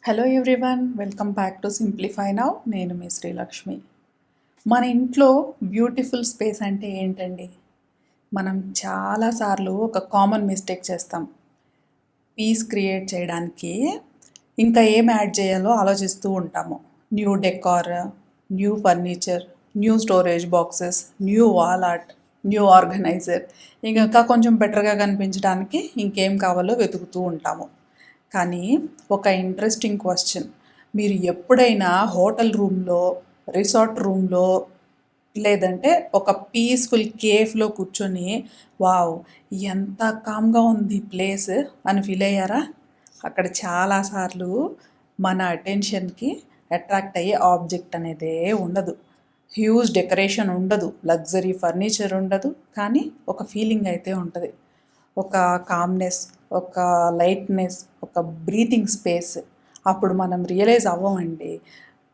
Hello everyone, welcome back to simplify now. నేను మీ శ్రీలక్ష్మి. మన ఇంట్లో బ్యూటిఫుల్ స్పేస్ అంటే ఏంటండి? మనం చాలాసార్లు ఒక కామన్ మిస్టేక్ చేస్తాం. పీస్ క్రియేట్ చేయడానికి ఇంకా ఏం యాడ్ చేయాలో ఆలోచిస్తూ ఉంటాము. New decor, new furniture, new storage boxes, new wall art, new organizer, ఇంకా కొంచెం బెటర్గా కనిపించడానికి ఇంకేం కావాలో వెతుకుతూ ఉంటాము. కానీ ఒక ఇంట్రెస్టింగ్ క్వశ్చన్, మీరు ఎప్పుడైనా హోటల్ రూమ్లో, రిసార్ట్ రూమ్లో, లేదంటే ఒక పీస్ఫుల్ కేఫ్లో కూర్చొని వావ్ ఎంత కామ్గా ఉంది ప్లేస్ అని ఫీల్ అయ్యారా? అక్కడ చాలాసార్లు మన అటెన్షన్కి అట్రాక్ట్ అయ్యే ఆబ్జెక్ట్ అనేదే ఉండదు, హ్యూజ్ డెకరేషన్ ఉండదు, లగ్జరీ ఫర్నిచర్ ఉండదు, కానీ ఒక ఫీలింగ్ అయితే ఉంటుంది. ఒక కామ్నెస్, ఒక లైట్నెస్, ఒక బ్రీతింగ్ స్పేస్. అప్పుడు మనం రియలైజ్ అవ్వమండి,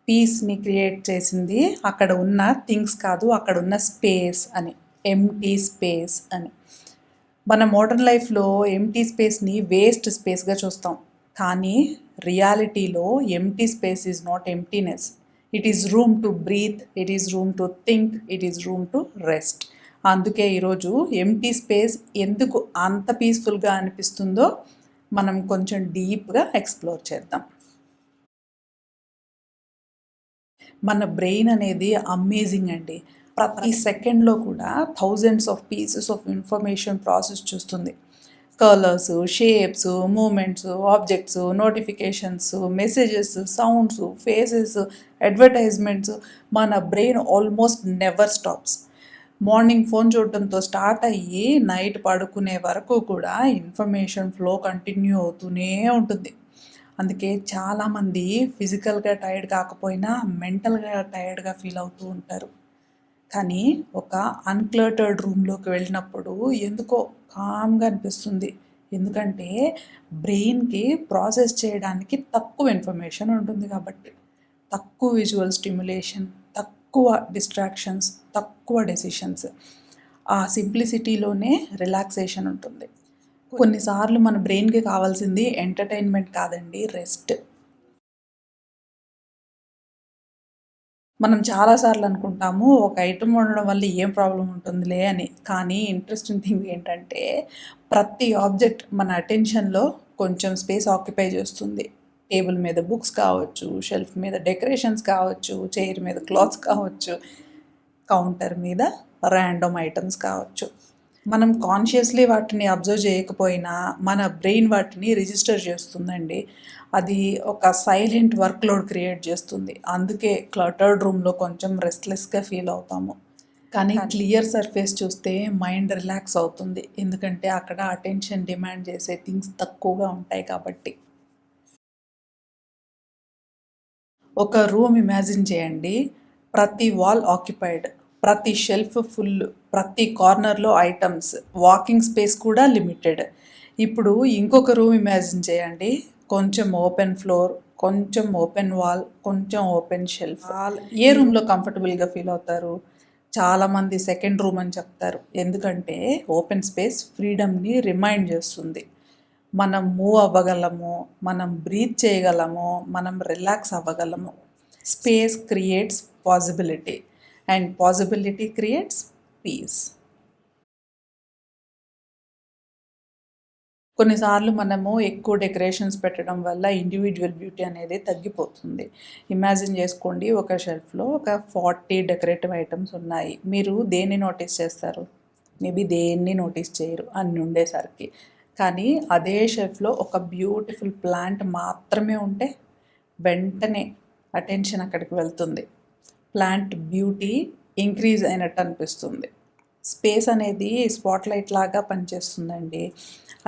పీస్ని క్రియేట్ చేసింది అక్కడ ఉన్న థింగ్స్ కాదు, అక్కడ ఉన్న స్పేస్ అని, ఎంటీ స్పేస్ అని. మన మోడర్న్ లైఫ్లో ఎంటీ స్పేస్ని వేస్ట్ స్పేస్గా చూస్తాం, కానీ రియాలిటీలో empty space is not emptiness. It is room to breathe, it is room to think, it is room to rest. అందుకే ఈరోజు ఎంటీ స్పేస్ ఎందుకు అంత పీస్ఫుల్గా అనిపిస్తుందో మనం కొంచెం డీప్గా ఎక్స్ప్లోర్ చేద్దాం. మన బ్రెయిన్ అనేది అమేజింగ్ అండి. ప్రతి సెకండ్లో కూడా thousands of pieces of information process చూస్తుంది. Colours, shapes, movements, objects, notifications, messages, sounds, faces, advertisements. మన brain almost never stops. Morning phone చూడటంతో స్టార్ట్ అయ్యి నైట్ పడుకునే వరకు కూడా ఇన్ఫర్మేషన్ ఫ్లో కంటిన్యూ అవుతూనే ఉంటుంది. అందుకే చాలామంది ఫిజికల్గా టైర్డ్ కాకపోయినా మెంటల్గా టైర్డ్గా ఫీల్ అవుతూ ఉంటారు. కానీ ఒక అన్క్లటర్డ్ రూమ్లోకి వెళ్ళినప్పుడు ఎందుకో కామ్గా అనిపిస్తుంది. ఎందుకంటే బ్రెయిన్కి ప్రాసెస్ చేయడానికి తక్కువ ఇన్ఫర్మేషన్ ఉంటుంది కాబట్టి. తక్కువ విజువల్ స్టిమ్యులేషన్, తక్కువ డిస్ట్రాక్షన్స్, తక్కువ డెసిషన్స్. ఆ సింప్లిసిటీలోనే రిలాక్సేషన్ ఉంటుంది. కొన్నిసార్లు మన బ్రెయిన్కి కావాల్సింది ఎంటర్టైన్మెంట్ కాదండి, రెస్ట్. మనం చాలాసార్లు అనుకుంటాము ఒక ఐటమ్ ఉండడం వల్ల ఏం ప్రాబ్లం ఉంటుందిలే అని. కానీ ఇంట్రెస్టింగ్ థింగ్ ఏంటంటే ప్రతి ఆబ్జెక్ట్ మన అటెన్షన్లో కొంచెం స్పేస్ ఆక్యుపై చేస్తుంది. టేబుల్ మీద బుక్స్ కావచ్చు, షెల్ఫ్ మీద డెకరేషన్స్ కావచ్చు, చైర్ మీద క్లాత్స్ కావచ్చు, కౌంటర్ మీద ర్యాండమ్ ఐటమ్స్ కావచ్చు. మనం కాన్షియస్లీ వాటిని అబ్జర్వ్ చేయకపోయినా మన బ్రెయిన్ వాటిని రిజిస్టర్ చేస్తుందండి. అది ఒక సైలెంట్ వర్క్లోడ్ క్రియేట్ చేస్తుంది. అందుకే క్లటర్డ్ రూమ్లో కొంచెం రెస్ట్లెస్గా ఫీల్ అవుతాము. కానీ క్లియర్ సర్ఫేస్ చూస్తే మైండ్ రిలాక్స్ అవుతుంది, ఎందుకంటే అక్కడ అటెన్షన్ డిమాండ్ చేసే థింగ్స్ తక్కువగా ఉంటాయి కాబట్టి. ఒక రూమ్ ఇమాజిన్ చేయండి, ప్రతి వాల్ ఆక్యుపైడ్, ప్రతి షెల్ఫ్ ఫుల్, ప్రతి కార్నర్లో ఐటమ్స్, వాకింగ్ స్పేస్ కూడా లిమిటెడ్. ఇప్పుడు ఇంకొక రూమ్ ఇమాజిన్ చేయండి, కొంచెం ఓపెన్ ఫ్లోర్, కొంచెం ఓపెన్ వాల్, కొంచెం ఓపెన్ షెల్ఫ్. ఏ రూమ్లో కంఫర్టబుల్గా ఫీల్ అవుతారు? చాలామంది సెకండ్ రూమ్ అని చెప్తారు, ఎందుకంటే ఓపెన్ స్పేస్ ఫ్రీడమ్ని రిమైండ్ చేస్తుంది. మనం మూవ్ అవ్వగలము, మనం బ్రీత్ చేయగలము, మనం రిలాక్స్ అవ్వగలము. Space creates possibility, and possibility creates peace. కొన్నిసార్లు మనము ఎక్కువ డెకరేషన్స్ పెట్టడం వల్ల ఇండివిజువల్ బ్యూటీ అనేది తగ్గిపోతుంది. ఇమాజిన్ చేసుకోండి, ఒక షెల్ఫ్లో ఒక 40 డెకరేటివ్ ఐటమ్స్ ఉన్నాయి. మీరు దేన్ని నోటీస్ చేస్తారు? మేబీ దేన్ని నోటీస్ చేయరు అన్ని ఉండేసరికి. కానీ అదే షెల్ఫ్లో ఒక బ్యూటిఫుల్ ప్లాంట్ మాత్రమే ఉంటే వెంటనే అటెన్షన్ అక్కడికి వెళ్తుంది. ప్లాంట్ బ్యూటీ ఇంక్రీజ్ అయినట్టు అనిపిస్తుంది. స్పేస్ అనేది స్పాట్లైట్ లాగా పనిచేస్తుందండి.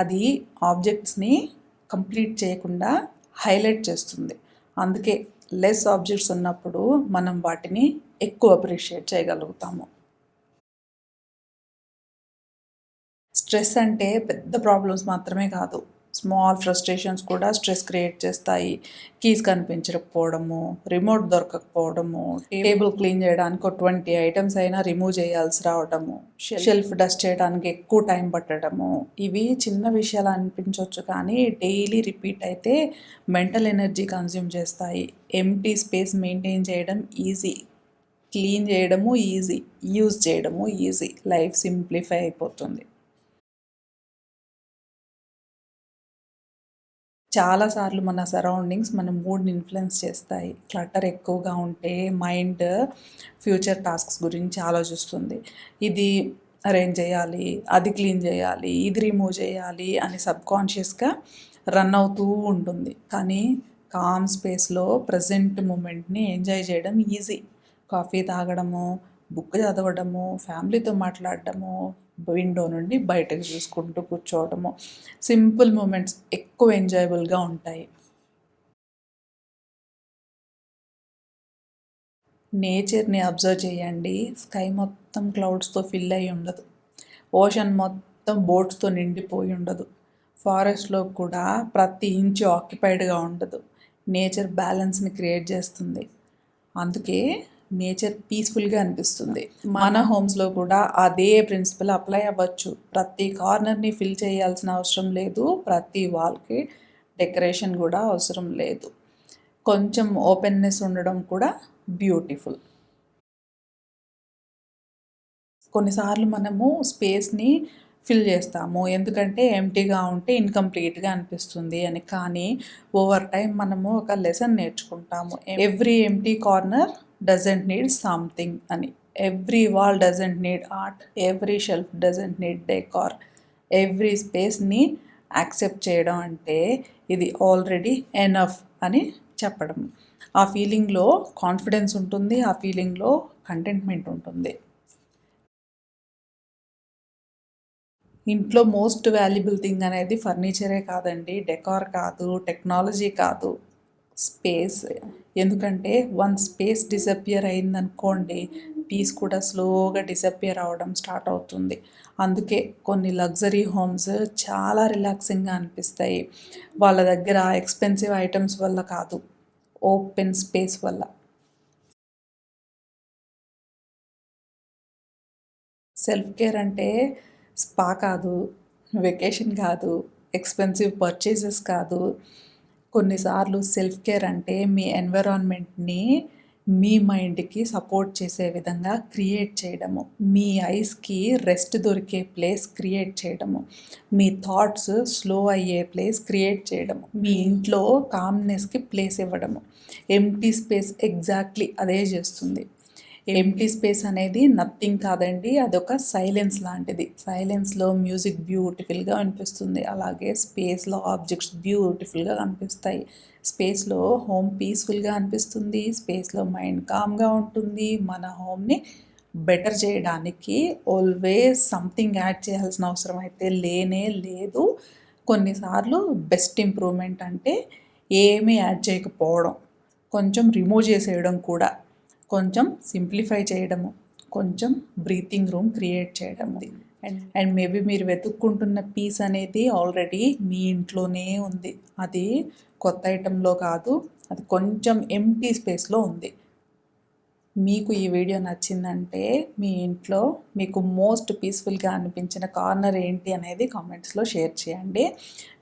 అది ఆబ్జెక్ట్స్ని కంప్లీట్ చేయకుండా హైలైట్ చేస్తుంది. అందుకే లెస్ ఆబ్జెక్ట్స్ ఉన్నప్పుడు మనం వాటిని ఎక్కువ అప్రిషియేట్ చేయగలుగుతాము. స్ట్రెస్ అంటే పెద్ద ప్రాబ్లమ్స్ మాత్రమే కాదు, స్మాల్ ఫ్రస్ట్రేషన్స్ కూడా స్ట్రెస్ క్రియేట్ చేస్తాయి. కీస్ కనిపించకపోవడము, రిమోట్ దొరకకపోవడము, టేబుల్ క్లీన్ చేయడానికి ఒక 20 ఐటమ్స్ అయినా రిమూవ్ చేయాల్సి రావడము, షెల్ఫ్ డస్ట్ చేయడానికి ఎక్కువ టైం పట్టడము. ఇవి చిన్న విషయాలు అనిపించవచ్చు, కానీ డైలీ రిపీట్ అయితే మెంటల్ ఎనర్జీ కన్జ్యూమ్ చేస్తాయి. ఎంప్టీ స్పేస్ మెయింటైన్ చేయడం ఈజీ, క్లీన్ చేయడము ఈజీ, యూజ్ చేయడము ఈజీ. లైఫ్ సింప్లిఫై అయిపోతుంది. చాలాసార్లు మన సరౌండింగ్స్ మన మూడ్ని ఇన్ఫ్లుయెన్స్ చేస్తాయి. క్లటర్ ఎక్కువగా ఉంటే మైండ్ ఫ్యూచర్ టాస్క్స్ గురించి ఆలోచిస్తుంది. ఇది అరేంజ్ చేయాలి, అది క్లీన్ చేయాలి, ఇది రిమూవ్ చేయాలి అని సబ్కాన్షియస్గా రన్ అవుతూ ఉంటుంది. కానీ కామ్ స్పేస్లో ప్రజెంట్ మూమెంట్ని ఎంజాయ్ చేయడం ఈజీ. కాఫీ తాగడము, బుక్ చదవడము, ఫ్యామిలీతో మాట్లాడడము, విండో నుండి బయటకు చూసుకుంటూ కూర్చోవడము, సింపుల్ మూమెంట్స్ ఎక్కువ ఎంజాయబుల్గా ఉంటాయి. నేచర్ని అబ్జర్వ్ చేయండి. స్కై మొత్తం క్లౌడ్స్తో ఫిల్ అయి ఉండదు. ఓషన్ మొత్తం బోట్స్తో నిండిపోయి ఉండదు. ఫారెస్ట్లో కూడా ప్రతి ఇంచు ఆక్యుపైడ్గా ఉండదు. నేచర్ బ్యాలెన్స్ని క్రియేట్ చేస్తుంది. అందుకే నేచర్ పీస్ఫుల్గా అనిపిస్తుంది. మన హోమ్స్లో కూడా అదే ప్రిన్సిపల్ అప్లై అవ్వచ్చు. ప్రతి కార్నర్ని ఫిల్ చేయాల్సిన అవసరం లేదు. ప్రతి వాల్కి డెకరేషన్ కూడా అవసరం లేదు. కొంచెం ఓపెన్నెస్ ఉండడం కూడా బ్యూటిఫుల్. కొన్నిసార్లు మనము స్పేస్ని ఫిల్ చేస్తాము ఎందుకంటే ఎంటీగా ఉంటే ఇన్కంప్లీట్గా అనిపిస్తుంది అని. కానీ ఓవర్ టైం మనము ఒక లెసన్ నేర్చుకుంటాము. Every empty corner doesn't need something అని. Every wall doesn't need art, every shelf doesn't need decor. Every స్పేస్ని యాక్సెప్ట్ చేయడం అంటే ఇది ఆల్రెడీ ఎనఫ్ అని చెప్పడం. ఆ ఫీలింగ్లో కాన్ఫిడెన్స్ ఉంటుంది, ఆ ఫీలింగ్లో కంటెంట్మెంట్ ఉంటుంది. ఇంట్లో మోస్ట్ వాల్యుబుల్ థింగ్ అనేది ఫర్నిచరే కాదండి, డెకార్ కాదు, టెక్నాలజీ కాదు, స్పేస్. ఎందుకంటే వన్ స్పేస్ డిసపియర్ అయిందనుకోండి, పీస్ కూడా స్లోగా డిసపియర్ అవ్వడం స్టార్ట్ అవుతుంది. అందుకే కొన్ని లగ్జరీ హోమ్స్ చాలా రిలాక్సింగ్గా అనిపిస్తాయి. వాళ్ళ దగ్గర ఎక్స్పెన్సివ్ ఐటమ్స్ వల్ల కాదు, ఓపెన్ స్పేస్ వల్ల. సెల్ఫ్ కేర్ అంటే స్పా కాదు, వెకేషన్ కాదు, ఎక్స్పెన్సివ్ పర్చేసెస్ కాదు. కొన్నిసార్లు సెల్ఫ్ కేర్ అంటే మీ ఎన్విరాన్మెంట్ని మీ మైండ్కి సపోర్ట్ చేసే విధంగా క్రియేట్ చేయడము, మీ ఐస్కి రెస్ట్ దొరికే ప్లేస్ క్రియేట్ చేయడము, మీ థాట్స్ స్లో అయ్యే ప్లేస్ క్రియేట్ చేయడము, మీ ఇంట్లో కామ్నెస్కి ప్లేస్ ఇవ్వడము. ఎంప్టీ స్పేస్ ఎగ్జాక్ట్లీ అదే చేస్తుంది. ఎంప్టీ స్పేస్ అనేది నథింగ్ కాదండి, అదొక సైలెన్స్ లాంటిది. సైలెన్స్లో మ్యూజిక్ బ్యూటిఫుల్గా అనిపిస్తుంది. అలాగే స్పేస్లో ఆబ్జెక్ట్స్ బ్యూటిఫుల్గా కనిపిస్తాయి. స్పేస్లో హోమ్ పీస్ఫుల్గా అనిపిస్తుంది. స్పేస్లో మైండ్ కామ్గా ఉంటుంది. మన హోమ్ని బెటర్ చేయడానికి ఆల్వేస్ సంథింగ్ యాడ్ చేయాల్సిన అవసరం అయితే లేనే లేదు. కొన్నిసార్లు బెస్ట్ ఇంప్రూవ్మెంట్ అంటే ఏమీ యాడ్ చేయకపోవడం, కొంచెం రిమూవ్ చేసేయడం కూడా, కొంచెం సింప్లిఫై చేయడము, కొంచెం బ్రీతింగ్ రూమ్ క్రియేట్ చేయడం. అండ్ మేబీ మీరు వెతుక్కుంటున్న పీస్ అనేది ఆల్రెడీ మీ ఇంట్లోనే ఉంది. అది కొత్త ఐటెంలో కాదు, అది కొంచెం ఎంప్టీ స్పేస్లో ఉంది. మీకు ఈ వీడియో నచ్చిందంటే మీ ఇంట్లో మీకు మోస్ట్ పీస్ఫుల్గా అనిపించిన కార్నర్ ఏంటి అనేది కామెంట్స్లో షేర్ చేయండి.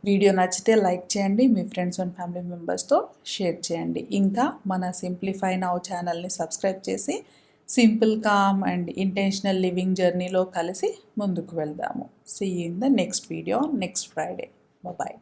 వీడియో నచ్చితే లైక్ చేయండి, మీ ఫ్రెండ్స్ అండ్ ఫ్యామిలీ మెంబర్స్తో షేర్ చేయండి. ఇంకా మన సింప్లిఫై నౌ ఛానల్ని సబ్స్క్రైబ్ చేసి simple, calm and intentional living జర్నీలో కలిసి ముందుకు వెళ్దాము. See you in the next video next Friday. Bye.